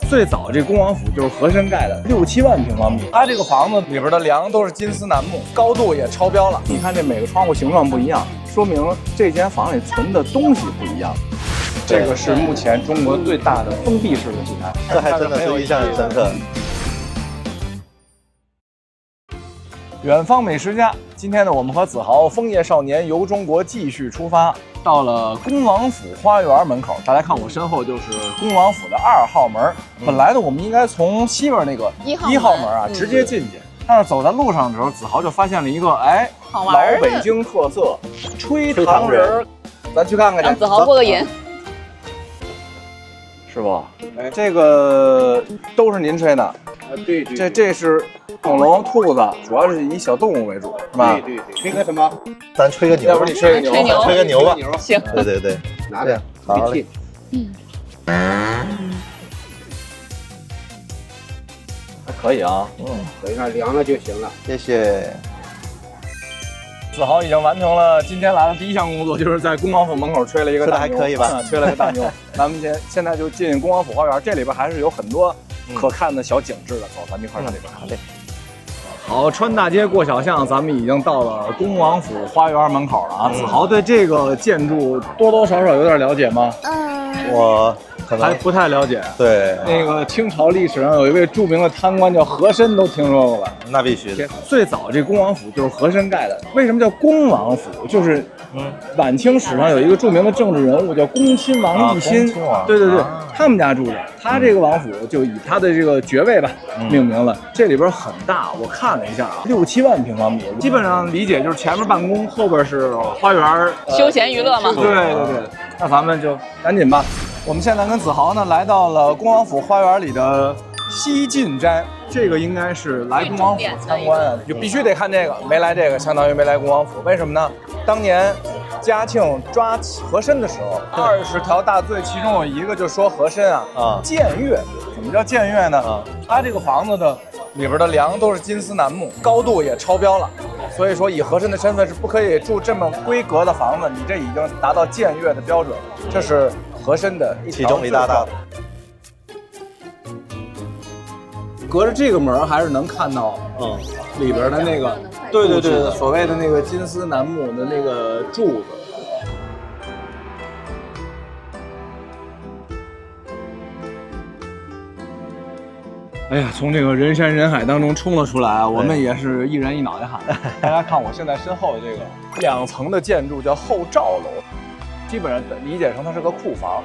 最早这恭王府就是和珅盖的，6、7万平方米。它这个房子里边的梁都是金丝楠木，高度也超标了。你看这每个窗户形状不一样，说明这间房里存的东西不一样。这个是目前中国最大的封闭式的祭坛，这还真的是印象很深刻。远方美食家，今天呢，我们和子豪枫叶少年游中国继续出发，到了恭王府花园门口。大家看我身后就是恭王府的2号门。本来呢，我们应该从西边那个1号门啊直接进去，但是走在路上的时候，子豪就发现了一个老北京特色吹糖人，咱去看看去。让子豪过个瘾。师傅，这个都是您吹的？对，这是恐龙、兔子，主要是以小动物为主，是吧？对，吹个什么？咱吹个牛，要不你吹个牛？吹个牛吧。行。对，拿着，好嘞。还可以啊。等一下凉了就行了。谢谢。子豪已经完成了今天来的第一项工作，就是在恭王府门口吹了一个大牛，还可以吧？吹了个大牛。咱们现在就进恭王府花园，这里边还是有很多可看的小景致的。走，咱们一块儿上里边看。好，穿大街过小巷，咱们已经到了恭王府花园门口了啊。子豪对这个建筑多多少少有点了解吗？我可能还不太了解。对，那个清朝历史上有一位著名的贪官叫和珅，都听说过吧？那必须的。最早这恭王府就是和珅盖的。为什么叫恭王府？就是晚清史上有一个著名的政治人物叫恭亲王奕欣，对，他们家住的。他这个王府就以他的这个爵位吧命名了。这里边很大，我看了一下啊，6、7万平方米。基本上理解就是前面办公，后边是花园，休闲娱乐嘛。对，那咱们就赶紧吧。我们现在跟子豪呢来到了恭王府花园里的西进斋，这个应该是来恭王府参观啊，就必须得看这个，没来这个相当于没来恭王府。为什么呢？当年嘉庆抓和珅的时候，20条大罪，其中有一个就说和珅僭越。怎么叫僭越呢？他这个房子的里边的梁都是金丝楠木，高度也超标了，所以说以和珅的身份是不可以住这么规格的房子，你这已经达到僭越的标准了。这是和珅的其中一大道。隔着这个门还是能看到里边的那个，对，所谓的那个金丝楠木的那个柱子。哎呀，从这个人山人海当中冲了出来，我们也是一人一脑袋汗。大家看我现在身后的这个2层的建筑叫后赵楼，基本上理解成它是个库房。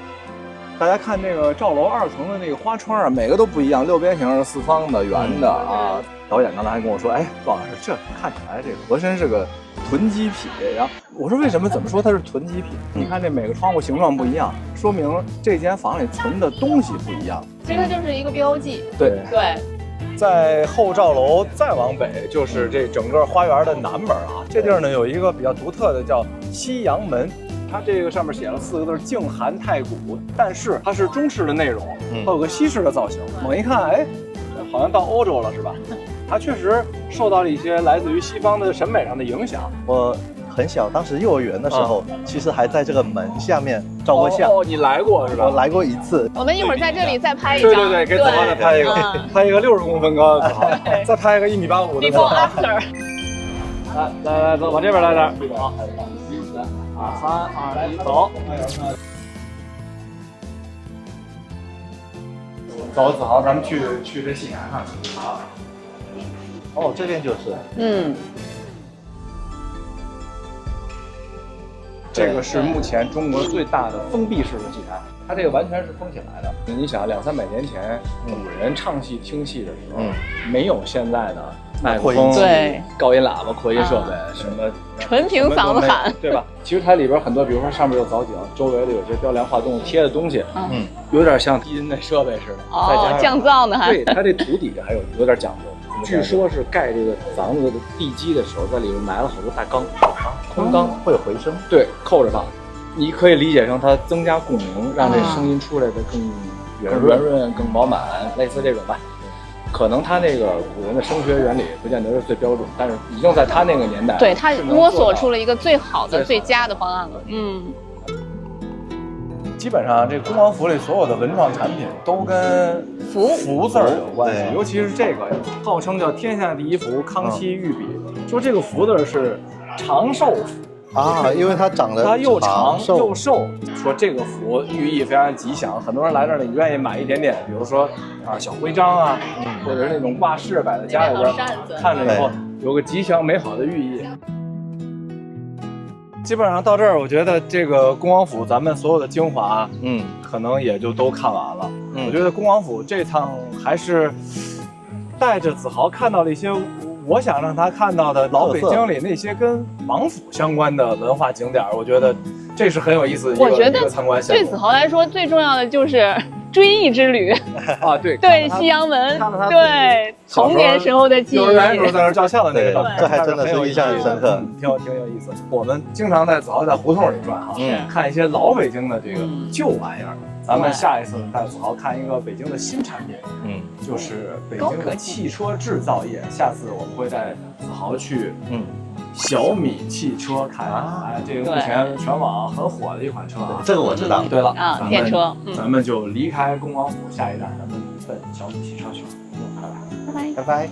大家看这个赵楼2层的那个花窗啊，每个都不一样，6边形是4方的、圆的啊。导演刚才还跟我说，段老师，这看起来这个和珅是个囤积癖。然后我说为什么？怎么说它是囤积癖？你看这每个窗户形状不一样，说明这间房里存的东西不一样。其实它就是一个标记。对。在后赵楼再往北，就是这整个花园的南门啊。这地儿呢有一个比较独特的叫西洋门。它这个上面写了4个字“静寒太古”，但是它是中式的内容，它有个西式的造型。猛一看，好像到欧洲了，是吧？它确实受到了一些来自于西方的审美上的影响。我很小，当时幼儿园的时候，其实还在这个门下面照过相。你来过是吧？我来过1次。我们一会儿在这里再拍一张。对，给子豪再拍一个，拍一个60公分高的子豪，再拍一个1.85米的。Before after。来，走，往这边来点。好。3、2、1，走！走，子豪，咱们去这戏台看。这边就是。这个是目前中国最大的封闭式的祭坛，它这个完全是封起来的。你想200-300年前，古人唱戏听戏的时候，没有现在的麦克风、高音喇叭、扩音设备，什么纯凭嗓子喊，对吧？其实它里边很多，比如说上面有藻井，周围的有些雕梁画栋贴的东西，有点像低音的设备似的。再加上降噪呢，对，它这土底下还有点讲究。据说是盖这个房子的地基的时候，在里面埋了好多大缸，空缸会有回声，对，扣着放。你可以理解成它增加共鸣，让这声音出来的更圆润、更饱满，类似这种吧。可能他那个古人的声学原理不见得是最标准，但是已经在他那个年代，他摸索出了一个最好的、最佳的方案了。基本上这恭王府里所有的文创产品都跟福字儿有关系，尤其是这个号称叫天下第一福康熙御笔，说这个福字是长寿福啊，因为它长得它又长寿又瘦，说这个福寓意非常吉祥，很多人来这里愿意买一点点，比如说啊小徽章啊，或者是那种挂饰摆在家里边，看着以后有个吉祥美好的寓意。基本上到这儿，我觉得这个恭王府咱们所有的精华，可能也就都看完了。我觉得恭王府这趟还是带着子豪看到了一些我想让他看到的老北京里那些跟王府相关的文化景点，我觉得这是很有意思的一个参观项目。对子豪来说，最重要的就是追忆之旅啊，对对，西洋门，对童年时候的记忆，幼儿园时候在那儿照相的那个照片，这还真的是印象很深刻，挺有意思。我们经常在子豪在胡同里转哈，看一些老北京的这个旧玩意儿。咱们下一次带子豪看一个北京的新产品，就是北京的汽车制造业。下次我们会带子豪去，小米汽车看哎，这个目前全网很火的一款车啊，这个我知道。对了啊，电车，咱们就离开恭王府，下一站咱们奔小米汽车去了。拜拜，拜拜。